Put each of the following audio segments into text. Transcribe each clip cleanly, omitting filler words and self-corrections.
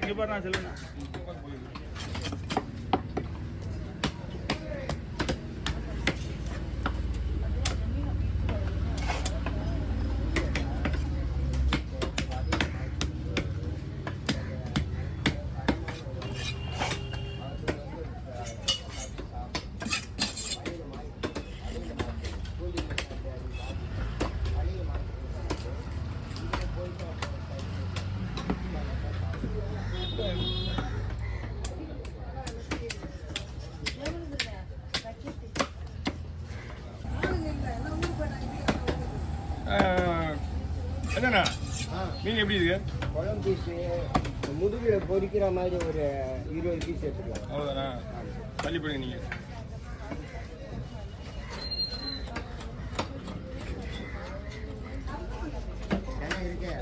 இங்கே பாரு நான் சொல்லுங்க. என்னண்ணா மீன் எப்படி இருக்கு? குழம்பு பீஸு முதுகில் பொரிக்கிற மாதிரி ஒரு 20 பீஸ் எடுத்துக்கலாம். அவ்வளோதானா? தள்ளி போடுங்க நீங்கள். என்ன இருக்கு?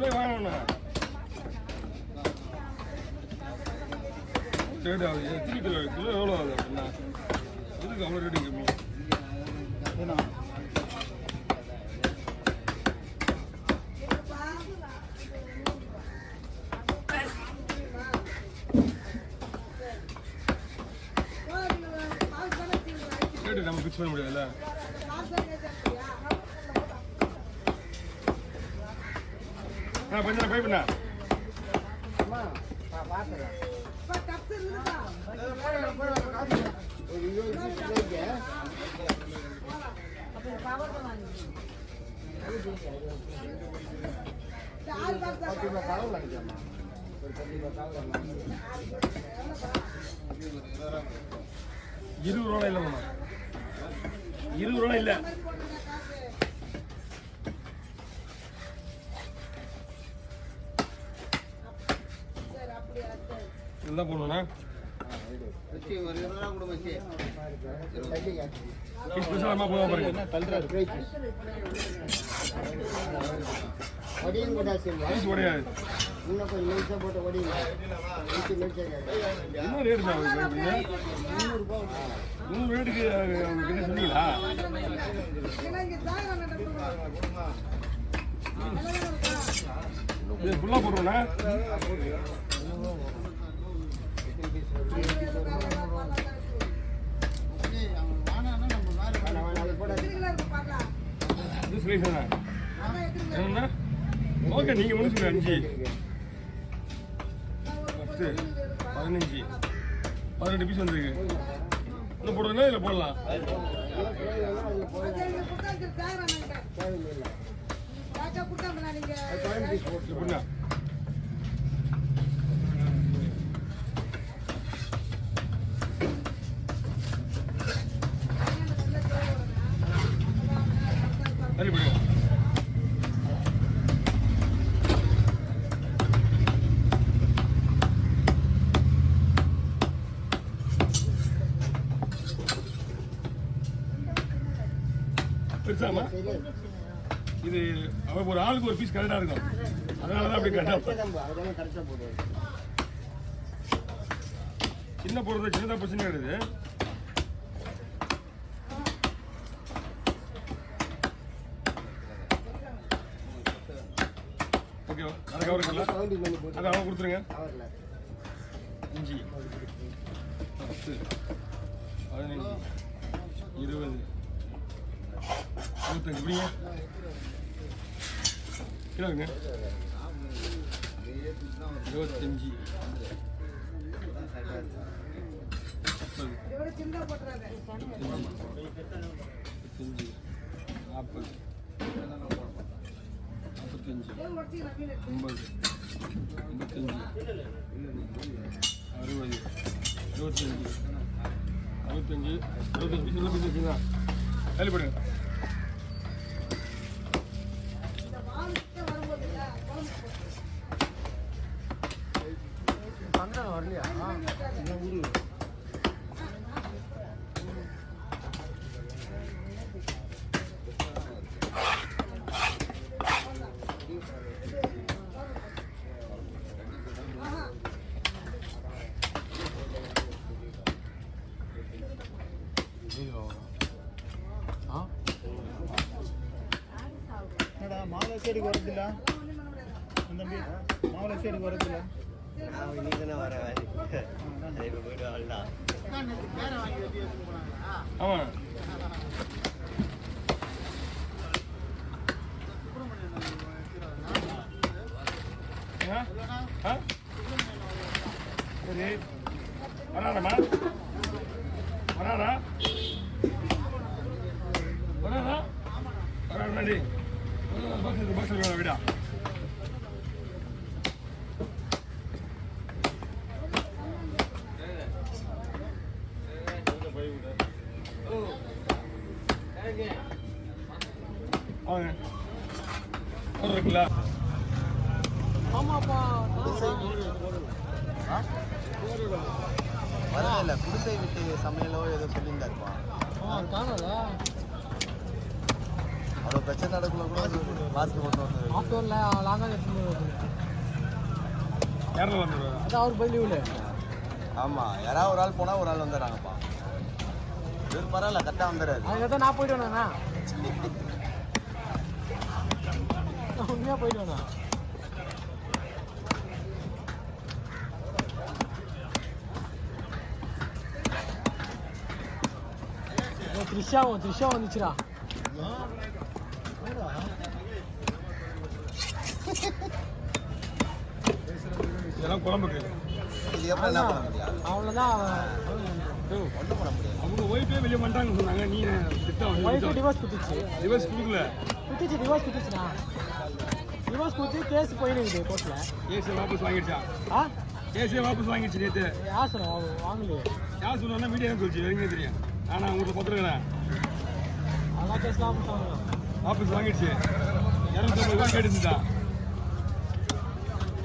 ரூபாய் வாங்கணும்ண்ணா. ரேட் ஆகுது. எத்தனை கிலோ கிலோ எவ்வளோ ஆகுது அப்படின்னா? எதுக்கு அவ்வளோ ரேட்டு கம்மி? ரேட்டு நம்ம ஃபிக்ஸ் பண்ண முடியாதுல்ல. கொஞ்சம் பை பண்ணா ஒரு 20 பீஸ் இருக்கு. பழம் வாங்கிக்கலாமா? ஒரு 10 பழம் 20 ரூபா இல்லைம்மா. 20 ரூபா இல்லை. இதுதான் போடணும்ண்ணா. ஸ்பெஷலாக போதும் பாருங்க. ஒடியும் கூட உடையாது. இன்னும் கொஞ்சம் மெலிசா போட்டு ஒடியும். என்ன ரேட்டு தான் 100 ரேட்டுக்கு என்ன சொன்னீங்களா? இது ஃபுல்லாக போடுறோண்ணா. இது சொல்லிடுண்ணா. என்னண்ணா? ஓகே, நீங்கள் ஒன்று சொல்லு. 5 10 15 18 பீஸ் வந்துருக்கு. இன்னும் போடுறதுனா இதில் போடலாம். எப்படின்னா சரி பண்ணுங்க. பெருசாமா இது ஒரு ஆளுக்கு ஒரு பீஸ் கரெக்டாக இருக்கும். அதனால தான் அப்படி கரெக்டாக போடுவோம். சின்ன போடுறது சின்னதாக பிரச்சனை கிடையாது. ஓகே, அதை கவர் பண்ணலாம். அதை அவங்க கொடுத்துருங்க. 5 10 15 20 25 எப்படிங்க கிலோங்க? 25 கேள்விப்படுங்க. வரலையா? எஸ்டேட்டுக்கு வரதில்ல தம்பி மாவள எஸ்டேட்டுக்கு வரதில்ல நான் இன்னைக்கு தானே வரேன் இப்போ போய்ட்டு ஆள்தான் ஆமாம் சரி வராடமா வராடா வராடா வரா முன்னாடி பஸ் விடா வாங்க இருக்குல்ல ஆமாப்பா வரல குடிசை வீட்டு சமையலோ ஏதோ சொல்லியிருந்தாருப்பா காணல அவ்வளோ பிரச்சனை நடக்குள்ள கூட மாஸ்க் போட்டு வந்து ஆஃப்டர்ல லாங்கா யாரில் வந்துடுவாங்க அது அவர் போய் லீவ்ல ஆமாம் யாராவது ஒரு ஆள் போனால் ஒரு ஆள் வந்துடுறாங்கப்பா இவர் பரவாயில்ல கரெக்டாக வந்துடுறாரு அதுக்கு தான் நான் போயிட்டு வந்தேண்ணா உண்மையாக போயிட்டு வந்தேன் த்ரிஷா வந்துச்சுடா இதெல்லாம் குழம்புக்கு இது எப்படி என்ன பண்ண முடியாது அவ்வளோதான் ஒன்றும் பண்ண முடியாது அவங்க ஒய்ஃபே வெளியே பண்ணிட்டாங்கன்னு சொன்னாங்க நீ ஒய்ஃபு டிவோர்ஸ் குத்துச்சு டிவர்ஸ் கொடுக்கல டிவோர்ஸ் குத்துச்சுண்ணா டிவோர்ஸ் குத்து கேஸ் போயிடுது கோர்ட்டில் கேஸை வாபஸ் வாங்கிடுச்சா ஆ கேஸே வாபஸ் வாங்கிடுச்சு நேற்று யார் சொன்னா வாங்கலையே யார் சொன்னா மீடியா சொல்லிச்சு வரைக்கும் தெரியும் ஆனால் உங்கள்கிட்ட பார்த்துருக்கிறேன் அதெல்லாம் கேஸ்லாம் வாங்க வாபஸ் வாங்கிடுச்சு 250 ரூபா கேட்டுருந்தா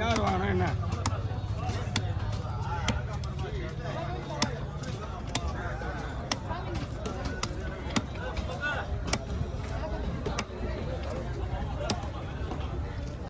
யார் வாங்கினா என்ன